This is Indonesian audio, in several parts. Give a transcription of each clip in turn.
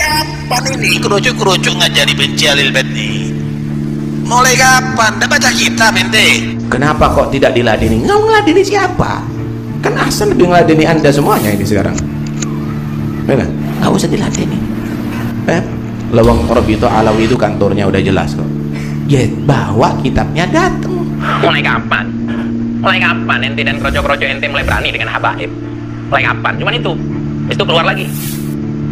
kapan ini kerucuk-kerucuk ngajari benci alil bait nih? Mulai kapan? Nggak baca kitab ente? Kenapa kok tidak diladeni? Nggak ngeladeni siapa? Kan Hasan lebih ngeladeni anda semuanya ini sekarang. Benar? Nggak usah diladeni. Lawang Robito Alawi itu kantornya udah jelas kok. Ya bawa kitabnya datang. Mulai kapan? Mulai kapan ente dan kroco-kroco ente mulai berani dengan habaib? Mulai kapan? Cuman itu. Itu keluar lagi.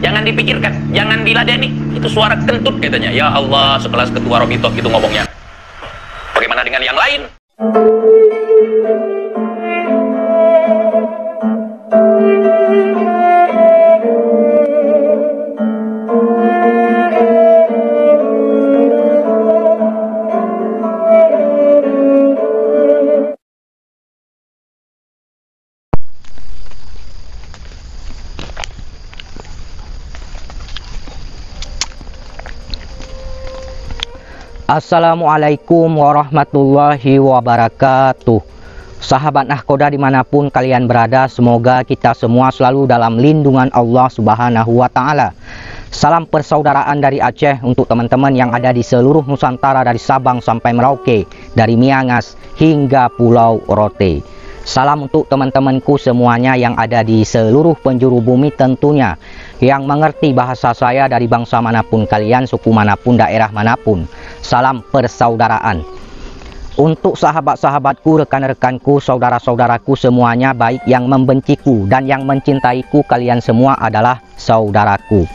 Jangan dipikirkan, jangan diladeni. Itu suara kentut katanya. Ya Allah, sekelas ketua Robito gitu ngomongnya. Bagaimana dengan yang lain? Assalamualaikum warahmatullahi wabarakatuh. Sahabat Nahkoda dimanapun kalian berada, semoga kita semua selalu dalam lindungan Allah Subhanahu wa Ta'ala. Salam persaudaraan dari Aceh untuk teman-teman yang ada di seluruh Nusantara, dari Sabang sampai Merauke, dari Miangas hingga Pulau Rote. Salam untuk teman-temanku semuanya yang ada di seluruh penjuru bumi tentunya, yang mengerti bahasa saya dari bangsa manapun kalian, suku manapun, daerah manapun. Salam persaudaraan. Untuk sahabat-sahabatku, rekan-rekanku, saudara-saudaraku semuanya, baik yang membenciku dan yang mencintaiku, kalian semua adalah saudaraku.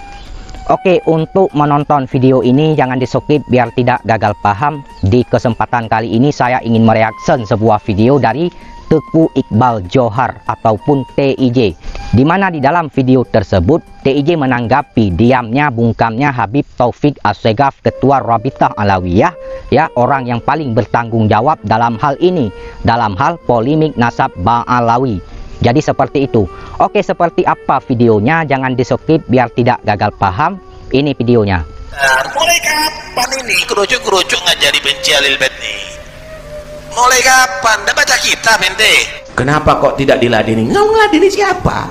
Oke, untuk menonton video ini jangan di-skip biar tidak gagal paham. Di kesempatan kali ini saya ingin mereaction sebuah video dari Teguh Iqbal Johar ataupun TIJ, di mana di dalam video tersebut TIJ menanggapi diamnya bungkamnya Habib Taufik Assegaf, ketua Rabithah Alawiyah, ya, orang yang paling bertanggung jawab dalam hal ini, dalam hal polemik nasab Ba'alawi. Jadi seperti itu. Oke, seperti apa videonya? Jangan di-skip biar tidak gagal paham. Ini videonya. Mulai kapan ini kerucuk-kerucuk ngajari benci alil bait nih? Mulai kapan? Nggak baca kitab ente? Kenapa kok tidak diladeni? Nggak ngeladeni siapa?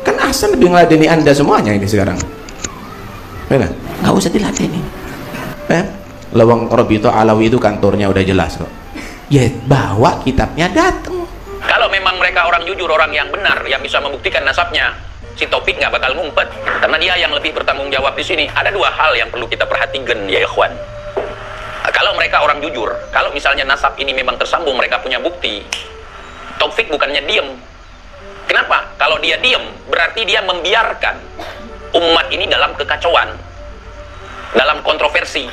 Kan Hasan lebih ngeladeni anda semuanya ini sekarang. Benar? Nggak usah diladeni. Lawang Robito Alawi itu kantornya udah jelas kok. Ya bawa kitabnya datang. Kalau memang mereka orang jujur, orang yang benar, yang bisa membuktikan nasabnya, si Taufik nggak bakal ngumpet. Karena dia yang lebih bertanggung jawab di sini. Ada dua hal yang perlu kita perhatikan ya ikhwan. Kalau mereka orang jujur, kalau misalnya nasab ini memang tersambung, mereka punya bukti, Taufik bukannya diem. Kenapa? Kalau dia diem, berarti dia membiarkan umat ini dalam kekacauan, dalam kontroversi,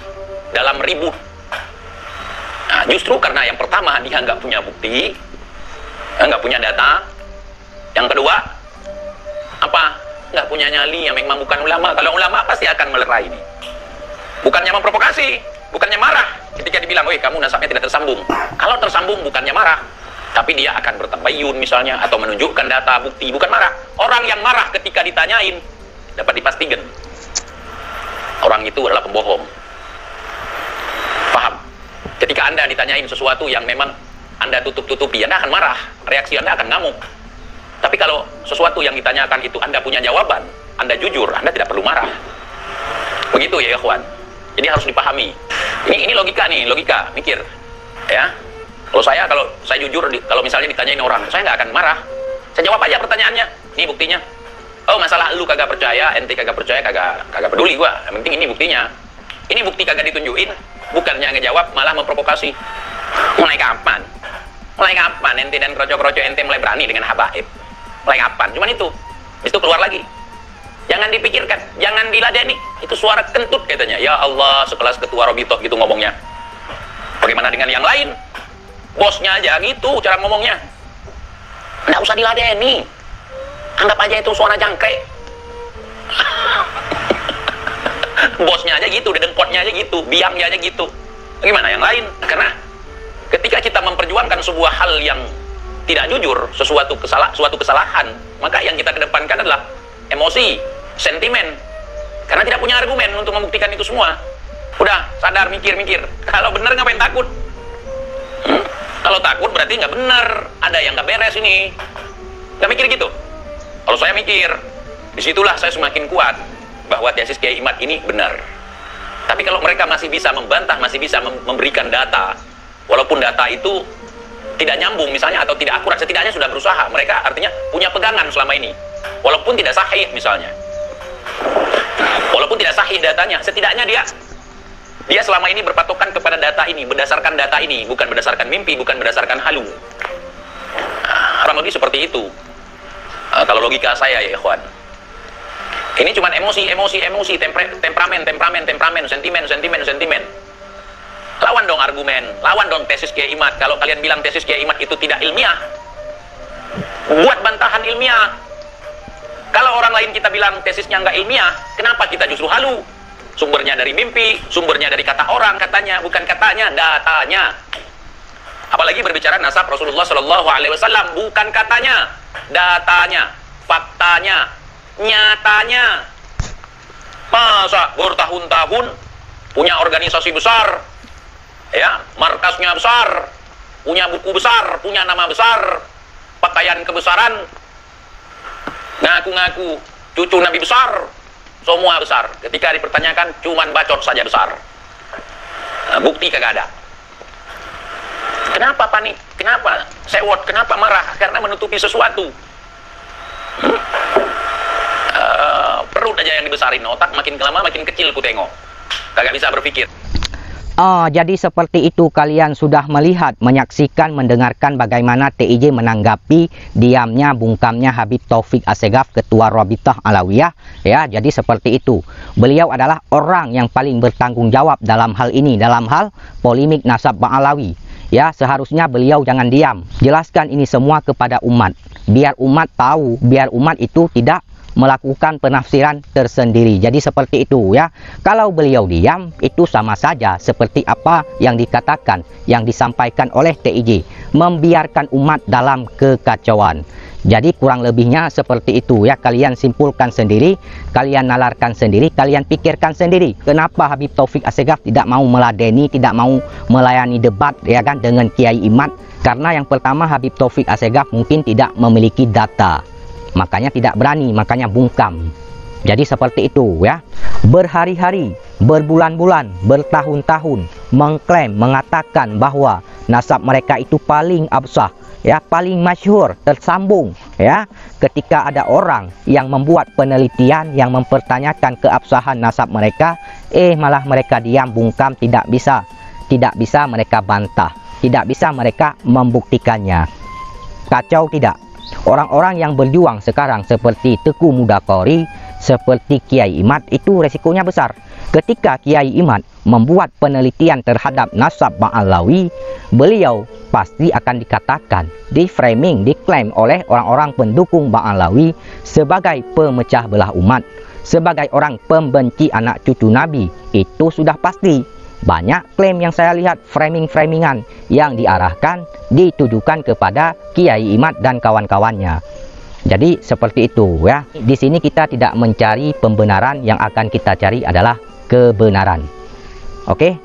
dalam ribut. Nah, justru karena yang pertama, dia nggak punya bukti, nggak punya data. Yang kedua, apa? Nggak punya nyali, yang memang bukan ulama. Kalau ulama pasti akan melerai ini. Bukannya memprovokasi, bukannya marah ketika dibilang, weh kamu nasabnya tidak tersambung. Kalau tersambung bukannya marah, tapi dia akan bertabayun misalnya, atau menunjukkan data, bukti, bukan marah. Orang yang marah ketika ditanyain, dapat dipastikan orang itu adalah pembohong. Paham? Ketika Anda ditanyain sesuatu yang memang Anda tutup-tutupi, Anda akan marah, reaksi Anda akan ngamuk. Tapi kalau sesuatu yang ditanyakan itu Anda punya jawaban, Anda jujur, Anda tidak perlu marah. Begitu ya ikhwan. Jadi harus dipahami. Ini logika nih, logika, mikir. Ya. Kalau saya jujur, kalau misalnya ditanyain orang, saya nggak akan marah. Saya jawab aja pertanyaannya. Ini buktinya. Oh, masalah lu kagak percaya, ente kagak percaya, kagak peduli gua. Yang penting ini buktinya. Ini bukti kagak ditunjukin, bukannya ngejawab malah memprovokasi. Mulai kapan? Mulai kapan ente dan kroco-kroco ente mulai berani dengan habaib? Mulai kapan? Cuman itu. Itu keluar lagi. Jangan dipikirkan, jangan diladeni. Itu suara kentut katanya. Ya Allah, sekelas ketua Robito gitu ngomongnya. Bagaimana dengan yang lain? Bosnya aja gitu cara ngomongnya. Nggak usah diladeni. Anggap aja itu suara jangkrik. Bosnya aja gitu, dedengkotnya aja gitu, biangnya aja gitu. Bagaimana yang lain? Karena ketika kita memperjuangkan sebuah hal yang tidak jujur, suatu kesalahan, maka yang kita kedepankan adalah emosi, sentimen, karena tidak punya argumen untuk membuktikan itu semua. Udah sadar, mikir. Kalau benar ngapain takut? Kalau takut berarti nggak benar, ada yang nggak beres ini. Nggak mikir gitu. Kalau saya mikir, disitulah saya semakin kuat bahwa bahwa tesis Kiai Imad ini benar. Tapi kalau mereka masih bisa membantah, masih bisa memberikan data, walaupun data itu tidak nyambung misalnya atau tidak akurat, setidaknya sudah berusaha. Mereka artinya punya pegangan selama ini, walaupun tidak sahih misalnya, walaupun tidak sahih datanya, setidaknya dia selama ini berpatokan kepada data ini, berdasarkan data ini, bukan berdasarkan mimpi, bukan berdasarkan halu. Kurang lebih seperti itu. Kalau logika saya ya ikhwan, ini cuma emosi, temperamen, sentimen. Lawan dong argumen, lawan dong tesis Kiai Imad. Kalau kalian bilang tesis Kiai Imad itu tidak ilmiah, buat bantahan ilmiah. Kalau orang lain kita bilang tesisnya nggak ilmiah, kenapa kita justru halu? Sumbernya dari mimpi, sumbernya dari kata orang, katanya, bukan katanya, datanya. Apalagi berbicara nasab Rasulullah Shallallahu Alaihi Wasallam, bukan katanya, datanya, faktanya, nyatanya. Masa bertahun-tahun punya organisasi besar, ya, markasnya besar, punya buku besar, punya nama besar, pakaian kebesaran, ngaku-ngaku cucu Nabi besar, semua besar. Ketika dipertanyakan, cuman bacot saja besar. Bukti kagak ada. Kenapa panik? Kenapa sewot? Kenapa marah? Karena menutupi sesuatu. Perut aja yang dibesarin, otak makin lama makin kecil ku tengok. Kagak bisa berpikir. Jadi seperti itu, kalian sudah melihat, menyaksikan, mendengarkan bagaimana TIJ menanggapi diamnya, bungkamnya Habib Taufik Assegaf, Ketua Rabithah Alawiyah. Ya, jadi seperti itu. Beliau adalah orang yang paling bertanggung jawab dalam hal ini, dalam hal polemik nasab Ba'alawi. Ya, seharusnya beliau jangan diam. Jelaskan ini semua kepada umat. Biar umat tahu, biar umat itu tidak melakukan penafsiran tersendiri. Jadi seperti itu ya. Kalau beliau diam, itu sama saja seperti apa yang dikatakan, yang disampaikan oleh TIJ, membiarkan umat dalam kekacauan. Jadi kurang lebihnya seperti itu ya. Kalian simpulkan sendiri, kalian nalarkan sendiri, kalian pikirkan sendiri. Kenapa Habib Taufik Assegaf tidak mau meladeni, tidak mau melayani debat ya kan dengan Kiai Imad? Karena yang pertama, Habib Taufik Assegaf mungkin tidak memiliki data, makanya tidak berani, makanya bungkam. Jadi seperti itu ya. Berhari-hari, berbulan-bulan, bertahun-tahun mengklaim, mengatakan bahwa nasab mereka itu paling absah, ya, paling masyhur, tersambung ya. Ketika ada orang yang membuat penelitian yang mempertanyakan keabsahan nasab mereka, malah mereka diam, bungkam, tidak bisa mereka bantah, tidak bisa mereka membuktikannya. Kacau tidak? Orang-orang yang berjuang sekarang seperti Teku Mudakori, seperti Kiai Imad, itu resikonya besar. Ketika Kiai Imad membuat penelitian terhadap nasab Ba'alawi, beliau pasti akan dikatakan, di-framing, diklaim oleh orang-orang pendukung Ba'alawi sebagai pemecah belah umat, sebagai orang pembenci anak cucu Nabi. Itu sudah pasti. Banyak klaim yang saya lihat, framing-framingan yang diarahkan, ditujukan kepada Kiai Imad dan kawan-kawannya. Jadi seperti itu ya. Di sini kita tidak mencari pembenaran, yang akan kita cari adalah kebenaran. Oke?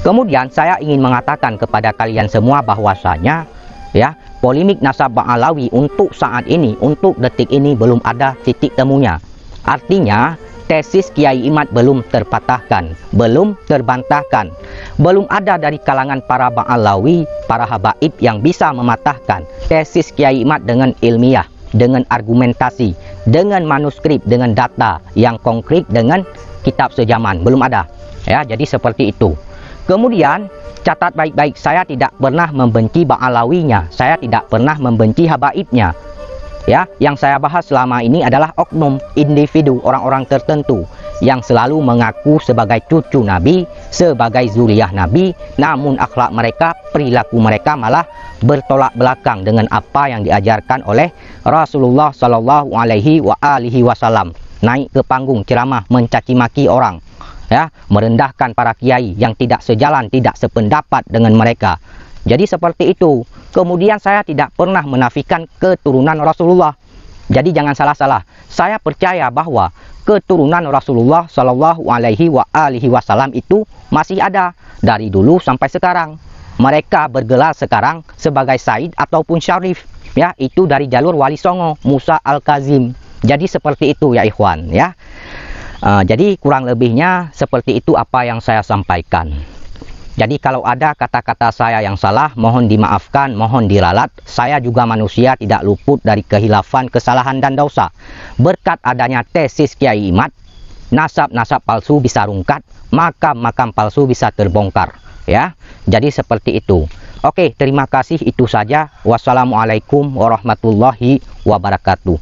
Kemudian saya ingin mengatakan kepada kalian semua bahwasanya ya, polemik nasab Ba'alawi untuk saat ini, untuk detik ini belum ada titik temunya. Artinya tesis Kiai Imad belum terpatahkan, belum terbantahkan. Belum ada dari kalangan para Ba'alawi, para habaib yang bisa mematahkan tesis Kiai Imad dengan ilmiah, dengan argumentasi, dengan manuskrip, dengan data yang konkret, dengan kitab sejaman. Belum ada. Ya, jadi seperti itu. Kemudian catat baik-baik, saya tidak pernah membenci Ba'alawinya, saya tidak pernah membenci habaibnya. Ya, yang saya bahas selama ini adalah oknum, individu, orang-orang tertentu yang selalu mengaku sebagai cucu Nabi, sebagai zuriyah Nabi, namun akhlak mereka, perilaku mereka malah bertolak belakang dengan apa yang diajarkan oleh Rasulullah Shallallahu Alaihi Wasallam. Naik ke panggung ceramah, mencaci maki orang, ya, merendahkan para kiai yang tidak sejalan, tidak sependapat dengan mereka. Jadi seperti itu. Kemudian saya tidak pernah menafikan keturunan Rasulullah. Jadi jangan salah-salah. Saya percaya bahwa keturunan Rasulullah Shallallahu Alaihi Wasallam itu masih ada dari dulu sampai sekarang. Mereka bergelar sekarang sebagai Said ataupun Syarif. Ya, itu dari jalur Wali Songo, Musa Al-Kazim. Jadi seperti itu ya ikhwan ya. Jadi kurang lebihnya seperti itu apa yang saya sampaikan. Jadi kalau ada kata-kata saya yang salah, mohon dimaafkan, mohon diralat. Saya juga manusia, tidak luput dari kehilafan, kesalahan dan dosa. Berkat adanya tesis Kiai Imad, nasab-nasab palsu bisa rungkat, makam-makam palsu bisa terbongkar. Ya, jadi seperti itu. Oke, terima kasih, itu saja. Wassalamualaikum warahmatullahi wabarakatuh.